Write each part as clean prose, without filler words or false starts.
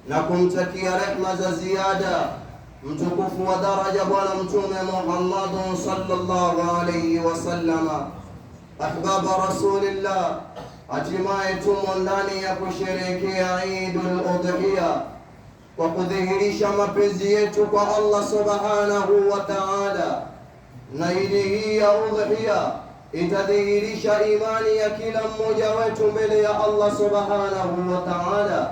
na kumtakia rehma za ziada mtukufu wa daraja Bwana Mtume Muhammad sallallahu alayhi wasallam. Ahbaba Rasulillah, hatimaye tumo ndani ya kusherehekea Eidul Udhiya kwa kudhihirisha mapenzi yetu kwa Allah subhanahu wa ta'ala. Na idi hii ya udhiya itadhihirisha imani ya kila mmoja wetu mbele ya Allah subhanahu wa ta'ala,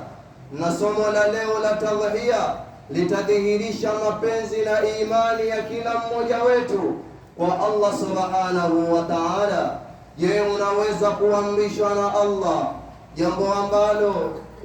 na somo la leo la tadhiya litadhihirisha mapenzi na imani ya kila mmoja wetu kwa Allah subhanahu wa ta'ala. Je, unaweza kuamrishwa na Allah jambo ambalo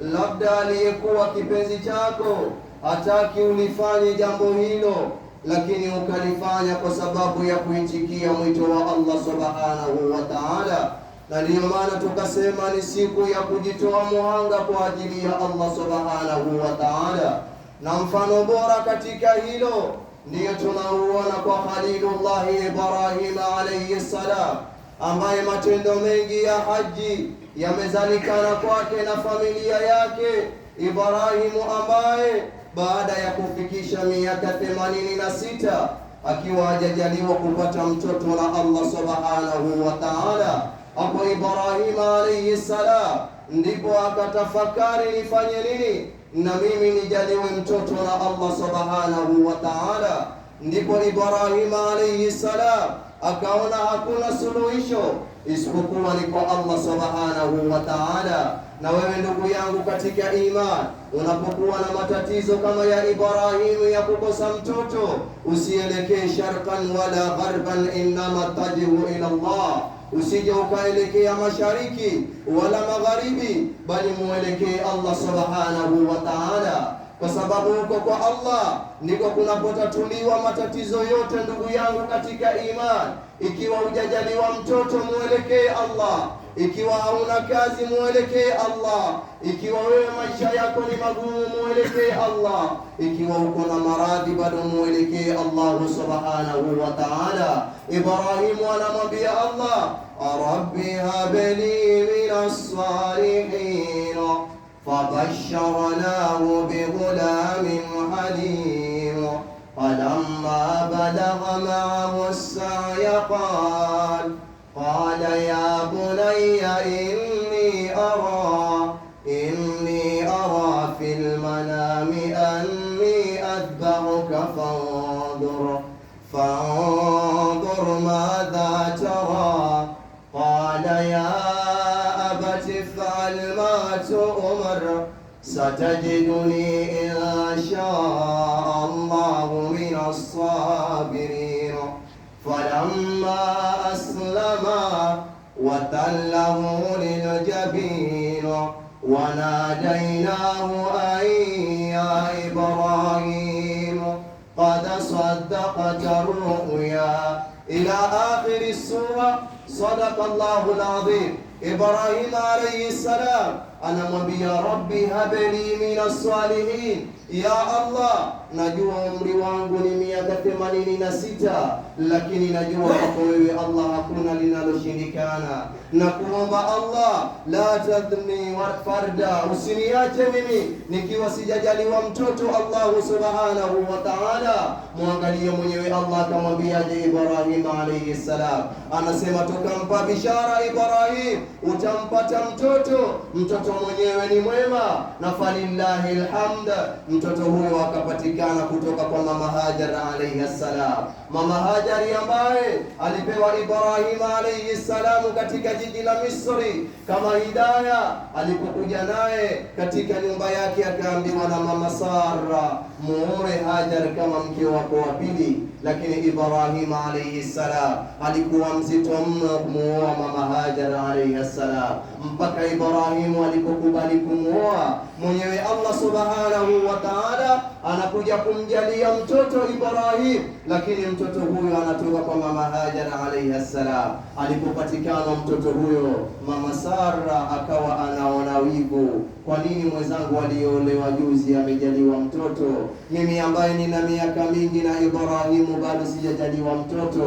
labda aliyekuwa kipenzi chako hataki ulifanye jambo hilo, lakini ukalifanya kwa sababu ya kuitikia mwito wa Allah subhanahu wa ta'ala? Na ndiyo maana tukasema ni siku ya kujitoa muhanga kwa ajili ya Allah subhanahu wa ta'ala, na mfano bora katika hilo ndiyo tunauona kwa Khalilullah Ibrahim alayhi salam, ambaye matendo mengi ya haji yamezalikana kwake na familia yake. Ibrahimu ambaye baada ya kufikisha miaka 86 akiwa hajajaliwa kupata mtoto na Allah subhanahu wa ta'ala, hapo Ibrahim alayhi salam ndipo akatafakari, nifanye nini na mimi nijaliwe mtoto na Allah subhanahu wa ta'ala. Ndipo Ibrahim alayhi salam akaona hakuna suluhisho isipokuwa ni kwa Allah subhanahu wa ta'ala. Na wewe ndugu yangu katika iman, unapokuwa na matatizo kama ya Ibrahimu ya kukosa mtoto, usielekee sharqan wala gharban, innama tajihu ila Allah. Usije ukaelekea mashariki wala magharibi, bali muelekee Allah subhanahu wa ta'ala, kwa sababu huko kwa Allah ndiko kunapotatuliwa matatizo yote. Ndugu yangu katika iman, ikiwa hujajaliwa mtoto muelekee Allah, ikiwa hauna kazi muelekee Allah, ikiwa wewe maisha yako ni magumu muelekee Allah, ikiwa uko na maradhi bado muelekee Allah subhanahu wa ta'ala. Ibrahimu anamwambia Allah, rabbi habli minas salihin, fabashsharnahu bighulamin halim. falamma balagha ma'ahu as-sa'ya qala ya bunayya inni ara fil manami anni adbahuka fanzur madha tara. qala ya abati if'al ma tu'mar satajiduni insha Allah min as-sabirin. falamma aslama watallahu liljabin wanadainahu an ya Ibrahim qad saddaqta ar-ru'ya. ila akhir as-sura. Sadaqallahu al-azim. Ibrahim alayhi salam anamwambia rabbi habli minas salihin, ya Allah, najua umri wangu ni miaka 86, lakini najua kwako wewe Allah hakuna linaloshindikana. Na kuomba Allah la tadhni farda, usiniache mimi nikiwa sijajaliwa mtoto. Allah subhanahu wa ta'ala muangalie mwenyewe Allah akamwambiaje Ibrahim alayhi salam, anasema tukampa bishara Ibrahim, utampata mtoto mwenyewe ni mwema, na falillahi alhamd, mtoto huyo akapatikana kutoka kwa mama Hajar alayhi salam. Mama Hajari ambaye alipewa Ibrahim alayhi salam katika jiji la Misri kama hidayah. Alipokuja naye katika nyumba yake akaambiwa na mama Sara, muoe Hajar kama mke wako wa pili. Lakini Ibrahim alayhi salam alikuwa mzito mno kumuoa mama Hajar alayhi salam, mpaka Ibrahim alipokubali kumuoa mwenyewe Allah subhanahu wa ta'ala anakuja kumjalia mtoto Ibrahim, lakini mtoto huyo anatoka kwa mama Hajar alayhi salam. Alipopatikana mtoto huyo, mama Sara akawa anaona wivu, kwa nini mwenzangu aliolewa juzi amejaliwa mtoto, mimi ambaye nina miaka mingi na Ibrahimu bado sijajaliwa mtoto?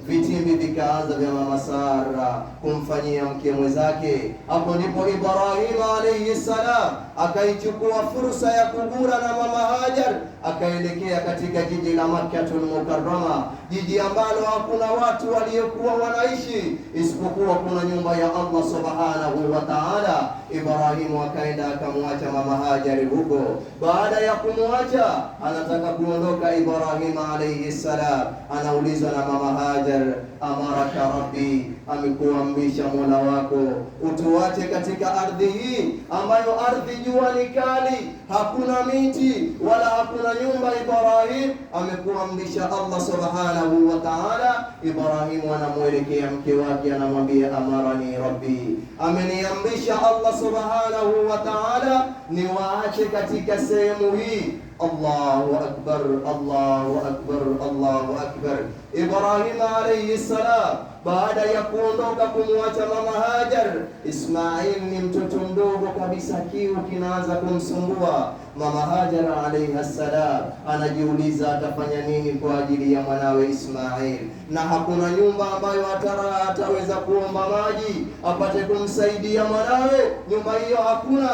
Vitimbi vikaanza vya mama Sara kumfanyia mke mwenzake. Hapo ndipo Ibrahim alayhi salam akaichukua fursa ya kugura na mama Hajar, akaelekea katika jiji la Makkatul Mukarrama, jiji ambalo hakuna watu waliokuwa wanaishi isipokuwa kuna nyumba ya Allah subhanahu wa ta'ala. Ibrahimu akaenda akamwacha mama Hajar huko. Baada ya kumwacha, anataka kuondoka Ibrahim alayhi salam, anaulizwa na mama Hajar, amaraka rabbi, amekuamrisha Mola wako utuache katika ardhi hii ambayo ardhi jua ni kali, hakuna miti wala hakuna nyumba? Ibrahim amekuamrisha Allah subhanahu wa ta'ala. Ibrahim anamwelekea mke wake, anamwambia amarani rabbi, ameniamrisha Allah subhanahu wa ta'ala niwaache katika sehemu hii. Allahu akbar, Allahu akbar, Allahu akbar. Ibrahim alayhi salam baada ya kuondoka kumwacha mama Hajar, Ismail ni mtoto mdogo kabisa, kiu kinaanza kumsumbua. Mama Hajar alayha salam anajiuliza atafanya nini kwa ajili ya mwanawe Ismail, na hakuna nyumba ambayo ataweza kuomba maji apate kumsaidia mwanawe. Nyumba hiyo hakuna.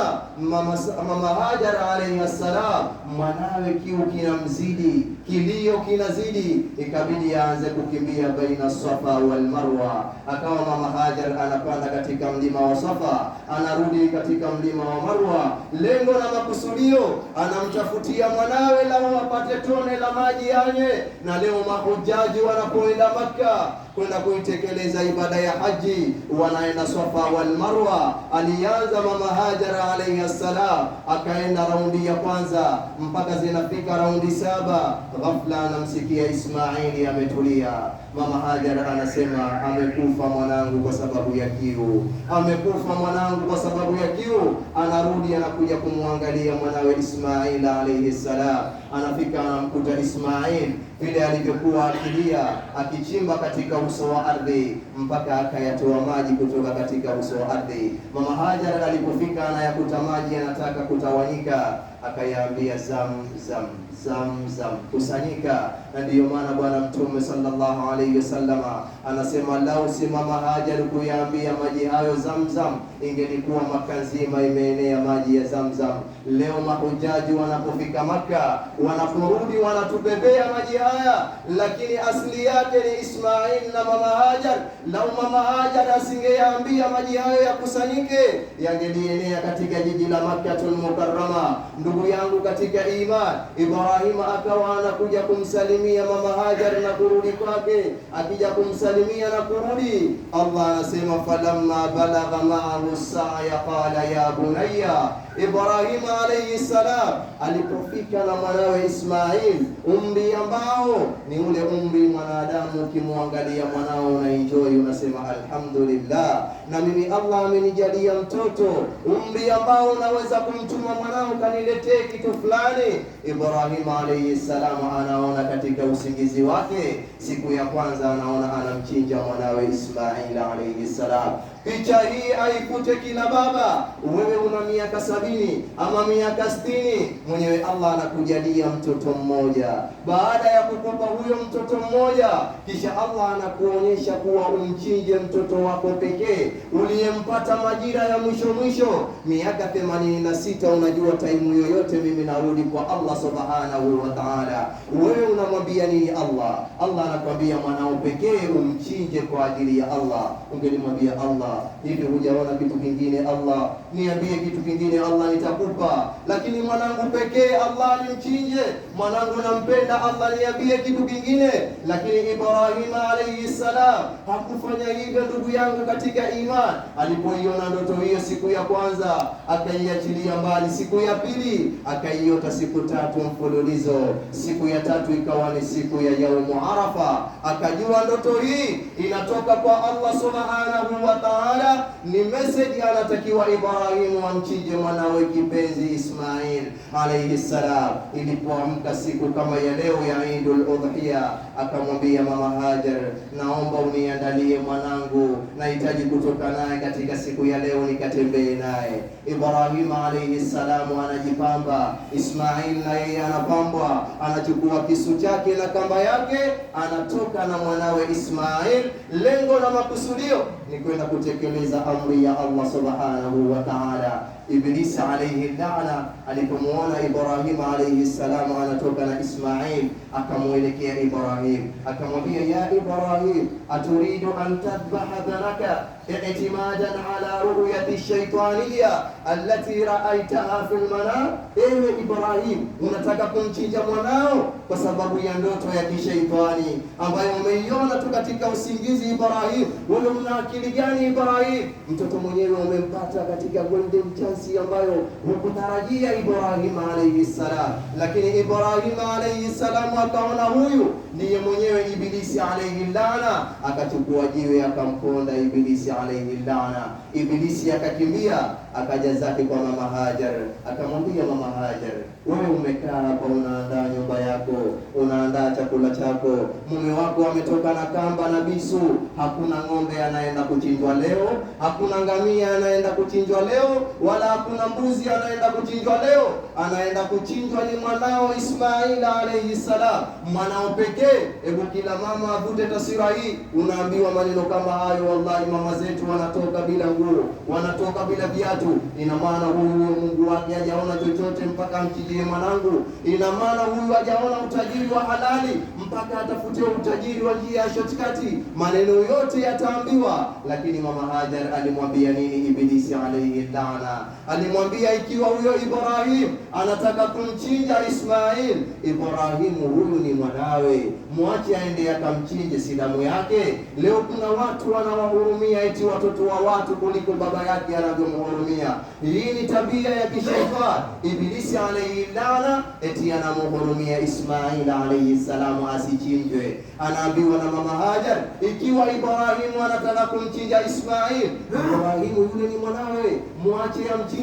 Mama Hajar alayha salam, mwanawe kiu kinamzidi, kilio kinazidi, ikabidi aanze kukimbia baina Safa wal Marwa. Akawa mama Hajar anapanda katika mlima wa Safa, anarudi katika mlima wa Marwa. Lengo na makusudio, anamtafutia mwanawe lao apate tone la maji yanye. Na leo mahujaji wanapoenda Makka kwenda kuitekeleza ibada ya haji, wanaenda Safa wal Marwa. Alianza mama Hajar alayhi salam, akaenda raundi ya kwanza mpaka zinafika raundi 7. Ghafla anamsikia Ismaili ametulia. Mama Hajar anasema, amekufa mwanangu kwa sababu ya kiu, amekufa mwanangu kwa sababu ya kiu. Anarudi, anakuja kumwangalia mwanawe Ismail alayhi salam. Anafika, anamkuta Ismail vile alivyokuwa akilia, akichimba katika uso wa ardhi mpaka akayatoa maji kutoka katika uso wa ardhi. Mama Hajar alipofika anayakuta maji yanataka kutawanyika, akayaambia zam zam zam zam, kusanyika. Na ndiyo maana Bwana Mtume sallallahu alayhi wasallam anasema, lau si mama Hajar kuyaambia maji hayo Zamzam, ingelikuwa Makka nzima imeenea maji ya Zamzam. Leo mahujaji wanapofika Makka, wanaporudi wanatubebea maji haya, lakini asili yake ni Ismail na mama Hajar. Lau mama Hajar asingeyaambia maji hayo yakusanyike, yangelienea katika jiji la Makkatul Mukarrama. Ndugu yangu katika iman, Ibrahim akawa anakuja kumsalimia mama Hajar na kurudi kwake, akija kumsalimia na kurudi. Allah anasema, falamma balagha ma'ahu sa'ya qala ya bunayya. Ibrahim alayhi salam alipofika na mwanawe Ismail, umri ambao ni ule umri mwanadamu ukimwangalia mwanao unaenjoy, unasema alhamdulillah, na mimi Allah amenijalia mtoto, umri ambao unaweza kumtuma mwanao kaniletee kitu fulani. Ibrahim alayhi salam anaona katika usingizi wake, siku ya kwanza anaona anamchinja mwanawe Ismail alayhi salam. Picha hii haikute kila baba. Wewe una miaka 70 ama miaka 60, mwenyewe Allah anakujalia mtoto mmoja. Baada ya kukupa huyo mtoto mmoja, kisha Allah anakuonyesha kuwa umchinje mtoto wako pekee uliyempata majira ya mwisho, miaka 86. Unajua taimu yoyote mimi narudi kwa Allah subhanahu wa ta'ala. Wewe unamwambia nini Allah? Allah anakuambia mwanao pekee umchinje kwa ajili ya Allah. Ungelimwambia Allah, hivi hujaona kitu kingine? Allah, niambie kitu kingine, Allah nitakupa. Lakini mwanangu pekee Allah nimchinje, mwanangu nampenda, Allah niambie kitu kingine. Lakini Ibrahim alayhi salam hakufanya hivyo, ndugu yangu katika iman. Alipoiona ndoto hiyo siku ya kwanza, akaiachilia mbali. Siku ya pili akaiota siku 3 mfululizo. Siku ya 3 ikawa ni siku ya yaumu Arafa. Akajua ndoto hii inatoka kwa Allah subhanahu wa ta'ala, ni message anatakiwa Ibrahim amchinje mwanawe kipenzi Ismail alayhi salam. Ilipoamka siku kama ya leo ya Eidul Udhiya, akamwambia mama Hajar, naomba uniandalie mwanangu, nahitaji kutoka naye katika siku ya leo nikatembee naye. Ibrahim alayhi salam anajipamba, Ismail na yeye anapambwa, anachukua kisu chake na kamba yake, anatoka na mwanawe Ismail. Lengo na makusudio ni kwenda kutekeleza amri ya Allah subhanahu wa ta'ala. ta'ala. Ibilisi alayhi laana alipomuona Ibrahim alayhi salam anatoka na Ismail, akamwelekea Ibrahim akamwambia, ya Ibrahim, aturidu an tadhbaha dhanaka i'timadan ala ru'yati shaytaniya allati ra'aytaha fil manam. Ewe Ibrahim, unataka kumchinja mwanao kwa sababu ya ndoto ya kishaitani ambayo umeiona tu katika usingizi. Ibrahim, wewe una akili gani Ibrahim? Mtoto mwenyewe umempata katika golden chance ambayo hukutarajia Ibrahim alayhi salam. Lakini Ibrahim alayhi salam akaona huyu ndiye mwenyewe Ibilisi alayhi laana, akachukua jiwe akamponda Ibilisi alayhi laana. Ibilisi akakimbia akaja zake kwa mama Hajar, akamwambia mama Hajar, wewe umekaa hapa unaandaa nyumba yako, unaandaa chakula chako, mume wako ametoka na kamba na bisu, hakuna ng'ombe anaenda kuchinjwa leo, hakuna ngamia anaenda kuchinjwa leo, wala hakuna mbuzi anaenda kuchinjwa leo. Anaenda kuchinjwa ni mwanao Ismail alayhi salam, mwanao pekee. Hebu kila mama avute taswira hii. Unaambiwa maneno kama hayo, wallahi mama zetu wanatoka bila nguo, wanatoka bila viatu. Ina maana huyu Mungu wake hajaona chochote mpaka amchinjie mwanangu. Ina maana huyu hajaona utajiri wa halali mpaka atafute utajiri wa njia ya shortcut. Maneno yote yataambiwa. Lakini mama Hajar alimwambia nini Ibilisi alayhi laana? Alimwambia, ikiwa huyo Ibrahim anataka kumchinja Ismail, Ibrahim huyu ni mwanawe, mwache aende akamchinje, si damu yake. Leo kuna watu wanawahurumia eti watoto wa watu kuliko baba yake anavyomhurumia. Hii ni tabia ya kishaitani. Ibilisi alayhi laana eti anamhurumia Ismail alayhi salamu asichinjwe. Anaambiwa na mama Hajar, ikiwa Ibrahim anataka kumchinja Ismail, Ibrahim yule ni mwanawe, mwache amchinje.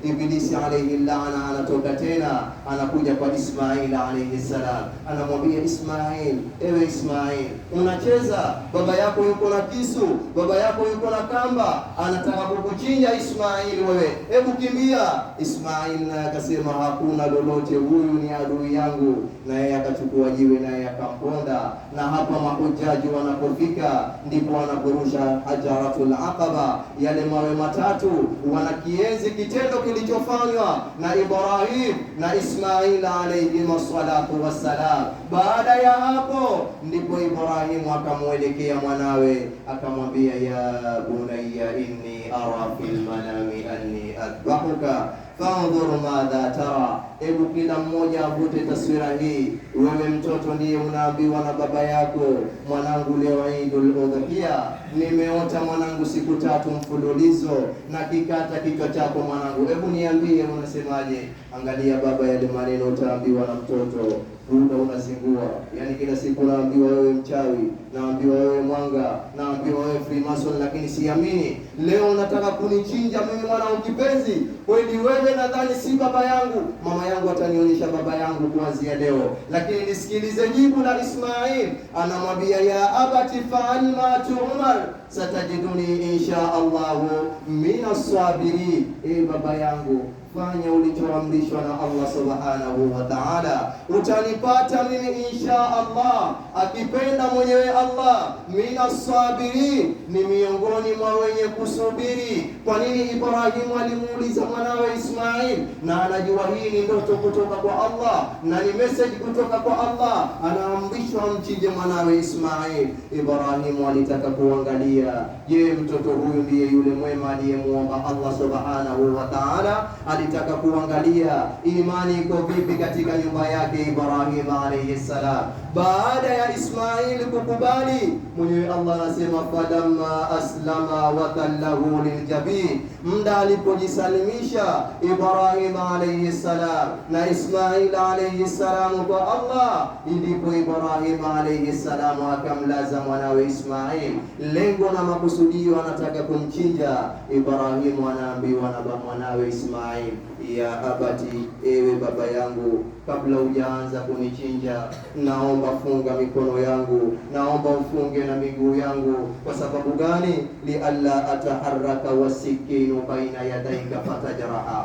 Ibilisi alayhi laana anatoka tena, anakuja kwa Ismail alayhi salam, anamwambia Ismail, ewe Ismail, unacheza, baba yako yuko na kisu, baba yako yuko na kamba, anataka kukuchinja Ismail wewe, hebu kimbia. Ismail naye akasema, hakuna lolote, huyu ni adui yangu. Na yeye akachukua jiwe naye akamponda. Na hapa mahujaji wanapofika ndipo wanaporusha hajaratul aqaba, yale mawe matatu, wanakienzi kitendo kilichofanywa na Ibrahim na Ismail alayhi wassalatu wassalam. Baada ya hapo ndipo Ibrahim akamwelekea mwanawe akamwambia, ya bunayya inni ara fil manami anni adbahuka fandhur madha tara. Hebu kila mmoja avute taswira hii. Wewe mtoto ndiye unaambiwa na baba yako, mwanangu, leo Eidul Udhiya, nimeota mwanangu siku 3 mfululizo na kikata kichwa chako mwanangu. Hebu niambie unasemaje? Angalia baba, yale maneno utaambiwa na mtoto, unazingua. Yani kila siku naambiwa wewe mchawi, naambiwa wewe mwanga, naambiwa wewe Freemason, lakini siamini. Leo unataka kunichinja mimi mwanao kipenzi? Kweli wewe nadhani si baba yangu? Mama yangu atanionyesha baba yangu kuanzia leo. Lakini nisikilize jibu la Ismail, anamwambia, ya abati fa'al ma tu'mar satajiduni insha Allahu minas sabirin. Baba yangu, fanya ulichoamrishwa na Allah subhanahu wa ta'ala, utanipata mimi insha Allah, akipenda mwenyewe Allah, minas sabirin, ni miongoni mwa wenye kusubiri. Kwa nini Ibrahim alimuuliza mwanawe Ismail? Na anajua hii ni ndoto kutoka kwa Allah na ni message kutoka kwa Allah, anaamrishwa mchinje mwanawe Ismail. Ibrahim alitaka kuangalia, je, mtoto huyu ndiye yule mwema aliyemuomba Allah subhanahu wa ta'ala? Alitaka kuangalia imani iko vipi katika nyumba yake Ibrahim alayhi salam. Baada ya Ismail kukubali, mwenyewe Allah anasema, falamma aslama wa tallahu liljabin, muda alipojisalimisha Ibrahim alayhi salam na Ismail alayhi salam kwa Allah, ndipo Ibrahim alayhi salam akamlaza mwanawe Ismail. Lengo na makusudio, anataka kumchinja Ibrahim. Anaambiwa na mwanawe Ismail, ya abati, ewe baba yangu, kabla hujaanza kunichinja, naomba funga mikono yangu, naomba ufunge na miguu yangu. Kwa sababu gani? Lialla ataharaka wasikinu baina yadaika fatajraha.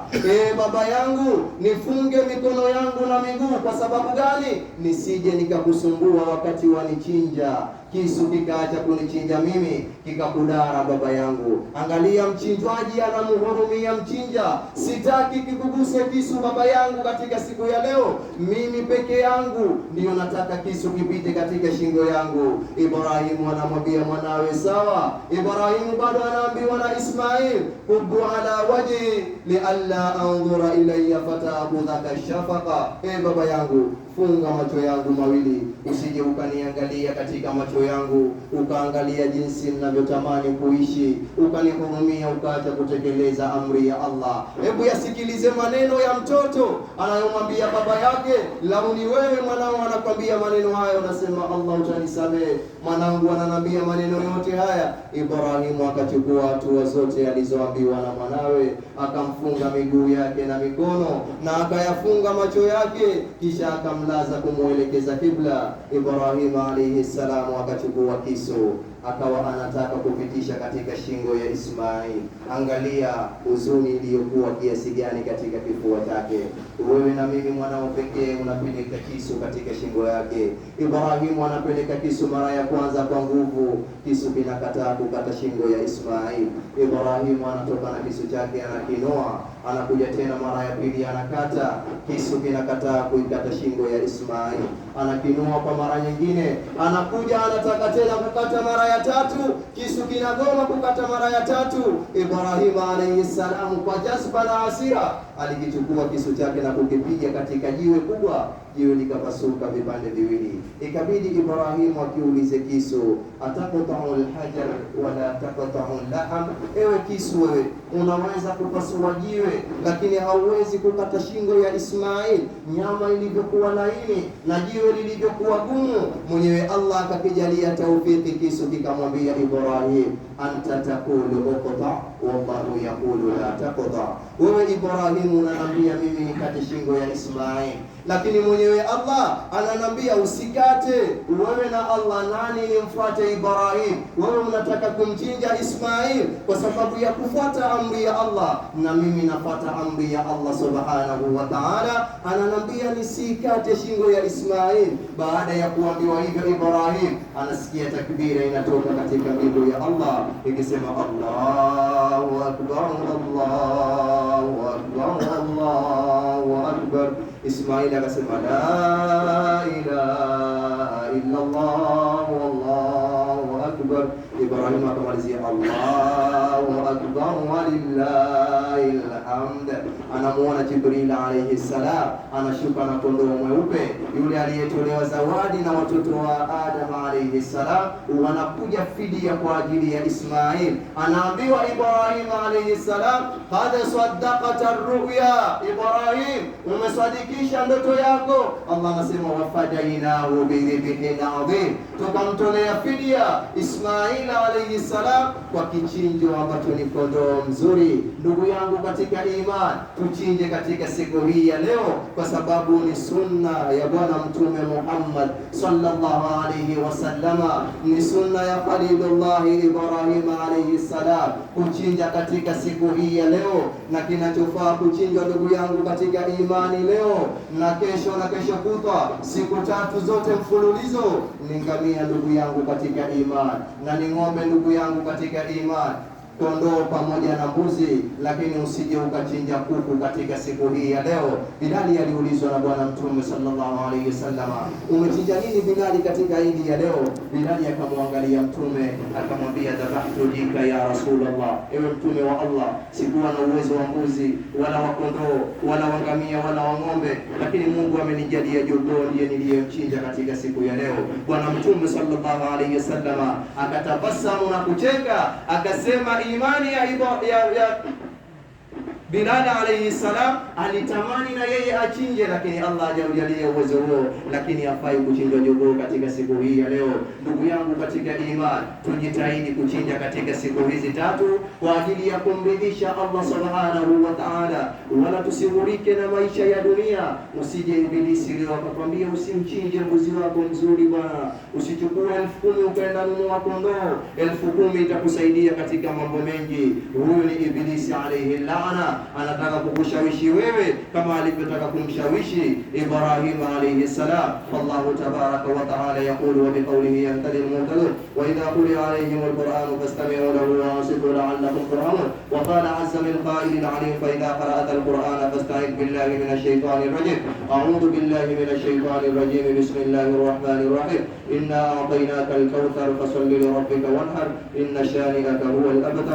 Baba yangu, nifunge mikono yangu na miguu. Kwa sababu gani? Nisije nikakusumbua wakati wanichinja, kisu kikaacha kunichinja mimi, kikakudara baba yangu. Angalia, mchinjwaji anamhurumia mchinja. Sitaki kikuguse kisu baba yangu katika siku ya leo, mimi peke yangu ndiyo nataka kisu kipite katika shingo yangu. Ibrahimu anamwambia mwanawe sawa. Ibrahimu bado anaambiwa na Ismail, kubbu ala wajhi lialla anzura ilayya fataabudhaka shafaqa. Baba yangu, funga macho yangu mawili, usije ukaniangalia katika macho yangu ukaangalia jinsi ninavyotamani kuishi, ukanihurumia ukaacha kutekeleza amri ya Allah. Hebu yasikilize maneno ya mtoto anayomwambia baba yake. Lau ni wewe mwanao anakwambia maneno haya, unasema Allah utanisamehe. Mwanangu ananambia maneno yote haya. Ibrahimu akachukua hatua zote alizoambiwa na mwanawe, akamfunga miguu yake na mikono na akayafunga macho yake, kisha akamlaza kumuelekeza kibla. Ibrahimu alayhi salamu akachukua kisu, akawa anataka kupitisha katika shingo ya Ismail. Angalia huzuni iliyokuwa kiasi gani katika kifua chake. Wewe na mimi mwanao pekee unapeleka kisu katika shingo yake. Ibrahimu anapeleka kisu mara ya kwanza kwa nguvu, kisu kinakataa kukata shingo ya Ismail. Ibrahimu anatoka na kisu chake anakinoa, anakuja tena mara ya pili anakata, kisu kinakataa kuikata shingo ya Ismail. Anakinoa kwa mara nyingine, anakuja anataka tena kukata mara ya tatu, kisu kinagoma kukata mara ya tatu. Ibrahimu alayhi salamu kwa jazba na hasira alikichukua kisu chake na kukipiga katika jiwe kubwa, jiwe likapasuka vipande viwili. Ikabidi Ibrahimu akiulize kisu, ataqta'u al-hajar wala taqta'u al-lahm? Ewe kisu, wewe unaweza kupasua jiwe lakini hauwezi kukata shingo ya Ismail. Nyama ilivyokuwa laini na jiwe lilivyokuwa gumu, mwenyewe Allah akakijalia taufiki, kisu kikamwambia Ibrahim, anta taqulu uqta wallahu yaqulu la taqta. Wewe Ibrahimu unaniambia mimi nikate shingo ya Ismail, lakini mwenyewe Allah ananambia usikate. Wewe na Allah nani nimfuate Ibrahim? Wewe unataka kumchinja Ismail kwa sababu ya kufuata amri ya Allah, na mimi nafuata amri ya Allah subhanahu wa ta'ala. Ananambia nisikate shingo ya Ismail. Baada ya kuambiwa hivyo, Ibrahim anasikia takbira inatoka katika mbingu ya Allah ikisema Allahu akbar, Allahu akbar, Allahu akbar. Ismail akasema la ilaha illa Allah wallahu akbar. Ibrahim akamalizia Allahu akbar walillahil hamd. Anamuona Jibril alayhi salam anashuka na kondoo mweupe, yule aliyetolewa zawadi na watoto wa Adam alayhi salam, wanakuja fidia kwa ajili ya Ismail. Anaambiwa Ibrahim alayhi salam, qad saddaqata ar-ru'ya. Ibrahim, umesadikisha ndoto yako. Allah anasema wafadainahu bidhibhin adhim, tukamtolea fidia Ismail alayhi salam kwa kichinjo ambacho ni kondoo mzuri. Ndugu yangu katika iman, tuchinje katika siku hii ya leo, kwa sababu ni sunna ya Bwana Mtume Muhammad sallallahu alayhi wasallama, ni sunna ya Khalilullah Ibrahim alayhi salam kuchinja katika siku hii ya leo. Na kinachofaa kuchinjwa ndugu yangu katika imani leo na kesho kutwa, siku tatu zote mfululizo, ni ngamia ndugu yangu katika iman, na ni ng'ombe ndugu yangu katika iman, kondoo pamoja na mbuzi. Lakini usije ukachinja kuku katika siku hii ya leo. Bilali aliulizwa na Bwana Mtume sallallahu alayhi wasallam, umechinja nini Bilali katika idi ya leo? Bilali akamwangalia Mtume akamwambia, dhabahtu lika ya Rasulullah, ewe Mtume wa Allah, sikuwa na uwezo wa mbuzi wala wa kondoo wala wa ngamia wala wa ng'ombe, lakini Mungu amenijalia jogoo, ndiye niliyemchinja katika siku ya leo. Bwana Mtume sallallahu alayhi wasallam akatabasamu na kucheka, akasema imani ya Bilal alayhi salam alitamani na yeye achinje, lakini Allah hajajalia uwezo huo, lakini hafai kuchinja jogoo katika siku hii ya leo. Ndugu yangu katika imani, tujitahidi kuchinja katika siku hizi tatu kwa ajili ya kumridhisha Allah subhanahu wa ta'ala, wala tusigurike na maisha ya dunia. Usije ibilisi leo akakwambia usimchinje mbuzi wako mzuri bwana, usichukue 10,000 ukaenda nunua kondoo 10,000, itakusaidia katika mambo mengi. Huyu ni ibilisi alayhi laana, anataka kukushawishi wewe kama alivyotaka kumshawishi Ibrahim alayhi salam. Wallahu tabaraka wa ta'ala yaqulu wa biqawlihi yahtadi al-muhtadun wa idha quri'a alayhim al-Qur'an fastami'u lahu wa ansitu la'allakum turhamun wa qala 'azza min qa'ilin 'alim fa idha qara'ta al-Qur'ana fasta'id billahi minash shaitanir rajim. A'udhu billahi minash shaitanir rajim. Bismillahir rahmanir rahim. Inna a'tainaka al-kawthar fasalli li rabbika wanhar inna shani'aka huwal abtar.